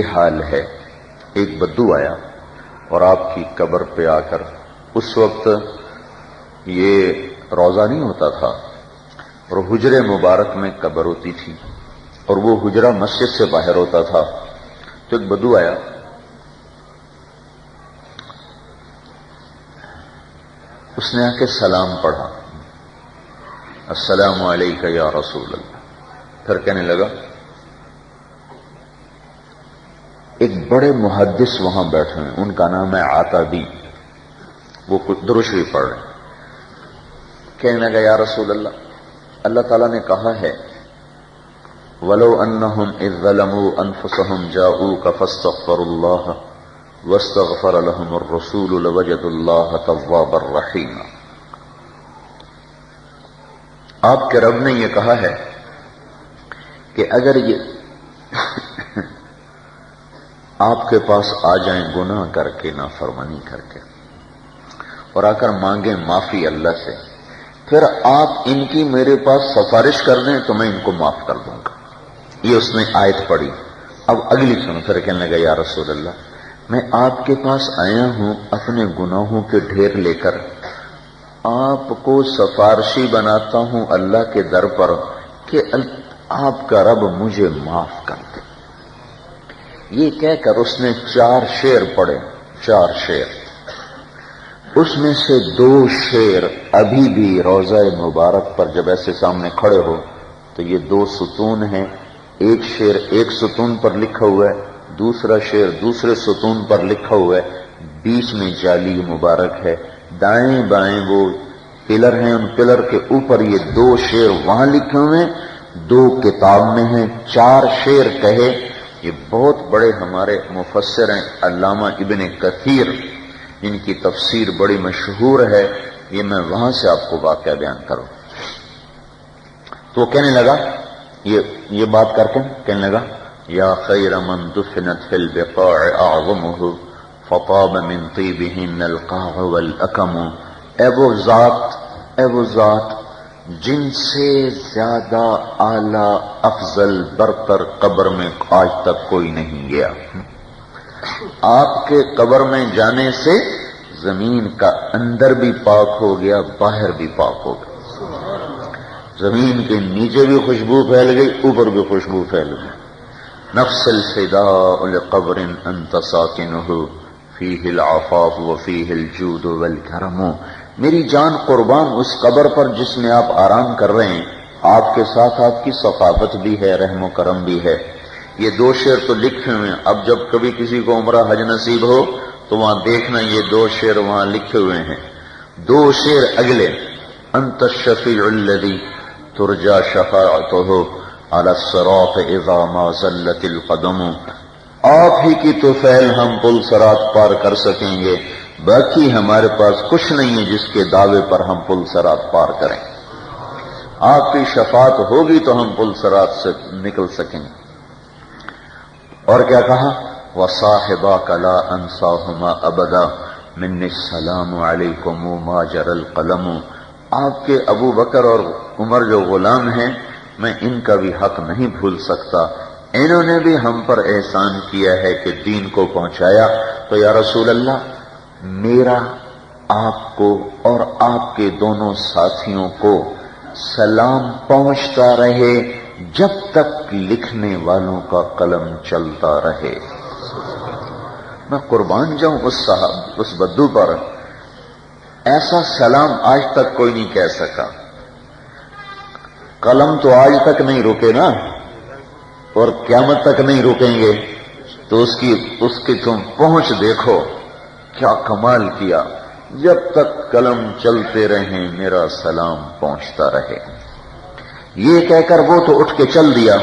یہ حال ہے. ایک بدو آیا اور آپ کی قبر پہ آ کر، اس وقت یہ روضہ نہیں ہوتا تھا اور حجرے مبارک میں قبر ہوتی تھی اور وہ حجرہ مسجد سے باہر ہوتا تھا. تو ایک بدو آیا، اس نے آ کے سلام پڑھا، السلام علیکہ یا رسول اللہ. پھر کہنے لگا، ایک بڑے محدث وہاں بیٹھے ہیں، ان کا نام ہے عتابی، وہ درود شریف پڑھ رہے ہیں. کہنے لگا، یا رسول اللہ، اللہ تعالیٰ نے کہا ہے وَلَوْ أَنَّهُمْ إِذْ ظَلَمُوا أَنفُسَهُمْ جَاءُوكَ فَاسْتَغْفَرُوا اللَّهَ وَاسْتَغْفَرَ لَهُمُ الرَّسُولُ لَوَجَدُوا اللَّهَ تَوَّابًا رَحِيمًا. آپ کے رب نے یہ کہا ہے کہ اگر یہ آپ کے پاس آ جائیں گناہ کر کے، نافرمانی کر کے، اور آ کر مانگیں معافی اللہ سے، پھر آپ ان کی میرے پاس سفارش کر دیں تو میں ان کو معاف کر دوں گا. یہ اس نے آیت پڑھی. اب اگلی سنو. پھر کہنے لگا، یا رسول اللہ، میں آپ کے پاس آیا ہوں اپنے گناہوں کے ڈھیر لے کر، آپ کو سفارشی بناتا ہوں اللہ کے در پر کہ آپ کا رب مجھے معاف کر دے. یہ کہہ کر اس نے 4 شعر پڑھے. 4 شعر. اس میں سے 2 شعر ابھی بھی روضہ مبارک پر جب ایسے سامنے کھڑے ہو تو یہ 2 ستون ہیں. ایک شعر ایک ستون پر لکھا ہوا ہے، دوسرا شعر دوسرے ستون پر لکھا ہوا ہے، بیچ میں جالی مبارک ہے، دائیں بائیں وہ پلر ہیں، ان پلر کے اوپر یہ 2 شعر وہاں لکھے ہوئے ہیں، 2 کتاب میں ہیں. 4 شعر کہے. یہ بہت بڑے ہمارے مفسر ہیں، علامہ ابن کثیر، ان کی تفسیر بڑی مشہور ہے. یہ میں وہاں سے آپ کو واقعہ بیان کروں. تو وہ کہنے لگا، یہ بات کر کے کہنے لگا، یا خیر من دفنت فی البقاع اعظمہ فطاب من طیبہن القاع والاکم. اے وہ ذات جن سے زیادہ اعلیٰ افضل برتر قبر میں آج تک کوئی نہیں گیا. آپ کے قبر میں جانے سے زمین کا اندر بھی پاک ہو گیا، باہر بھی پاک ہو گیا. زمین کے نیچے بھی خوشبو پھیل گئی، اوپر بھی خوشبو پھیل گئی. نفس الفداء لقبر انت ساکنہ فیہ العفاف وفیہ الجود والکرم. میری جان قربان اس قبر پر جس میں آپ آرام کر رہے ہیں. آپ کے ساتھ آپ کی ثقافت بھی ہے، رحم و کرم بھی ہے. یہ 2 شعر تو لکھے ہوئے ہیں. اب جب کبھی کسی کو عمرہ حج نصیب ہو تو وہاں دیکھنا یہ 2 شعر وہاں لکھے ہوئے ہیں. 2 شعر اگلے، انت الشفیع الذی ترجا شفاعتہ علی الصراط اذا ما زلت القدم. آپ ہی کی طفیل ہم پل صراط پار کر سکیں گے، باقی ہمارے پاس کچھ نہیں ہے جس کے دعوے پر ہم پل صراط پار کریں. آپ کی شفاعت ہوگی تو ہم پل صراط سے نکل سکیں گے. اور کیا کہا، وصاحباک لا انساہما ابدا منی السلام علیکم ما جر القلم. آپ کے ابو بکر اور عمر جو غلام ہیں، میں ان کا بھی حق نہیں بھول سکتا. انہوں نے بھی ہم پر احسان کیا ہے کہ دین کو پہنچایا. تو یا رسول اللہ، میرا آپ کو اور آپ کے دونوں ساتھیوں کو سلام پہنچتا رہے جب تک لکھنے والوں کا قلم چلتا رہے. میں قربان جاؤں اس بدو پر. ایسا سلام آج تک کوئی نہیں کہہ سکا. قلم تو آج تک نہیں رکے نا، اور قیامت تک نہیں رکیں گے. تو اس کی تم پہنچ دیکھو، کیا کمال کیا. جب تک قلم چلتے رہیں میرا سلام پہنچتا رہے. یہ کہہ کر وہ تو اٹھ کے چل دیا.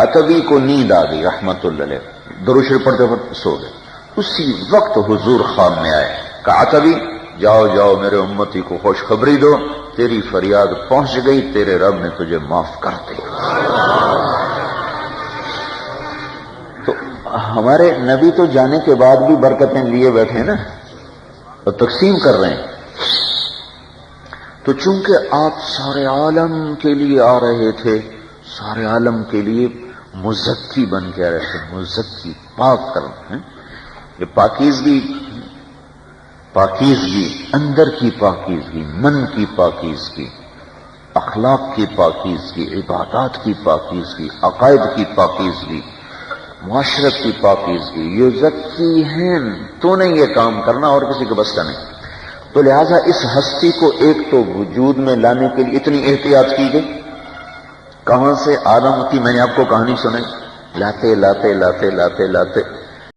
عتبی کو نیند آ گئی رحمت اللہ علیہ، درود شریف پڑھتے پڑھتے سو گئے. اسی وقت حضور خواب میں آئے. کہا عتبی جاؤ میرے امتی کو خوشخبری دو، تیری فریاد پہنچ گئی، تیرے رب نے تجھے معاف کر دیا. تو ہمارے نبی تو جانے کے بعد بھی برکتیں لیے بیٹھے نا اور تقسیم کر رہے ہیں. تو چونکہ آپ سارے عالم کے لیے آ رہے تھے، سارے عالم کے لیے مزکی بن کے رہتے ہیں، مزکی، پاک کرنا ہے۔ یہ پاکیزگی، پاکیزگی اندر کی پاکیزگی، من کی پاکیزگی، اخلاق کی پاکیزگی، عبادات کی پاکیزگی، عقائد کی پاکیزگی، معاشرت کی پاکیزگی، یزکیہم، تو نے یہ کام کرنا اور کسی کے بس کا نہیں۔ تو لہذا اس ہستی کو ایک تو وجود میں لانے کے لیے اتنی احتیاط کی گئی، کہاں سے؟ آدم کی میں نے آپ کو کہانی سنائی، لاتے لاتے لاتے لاتے لاتے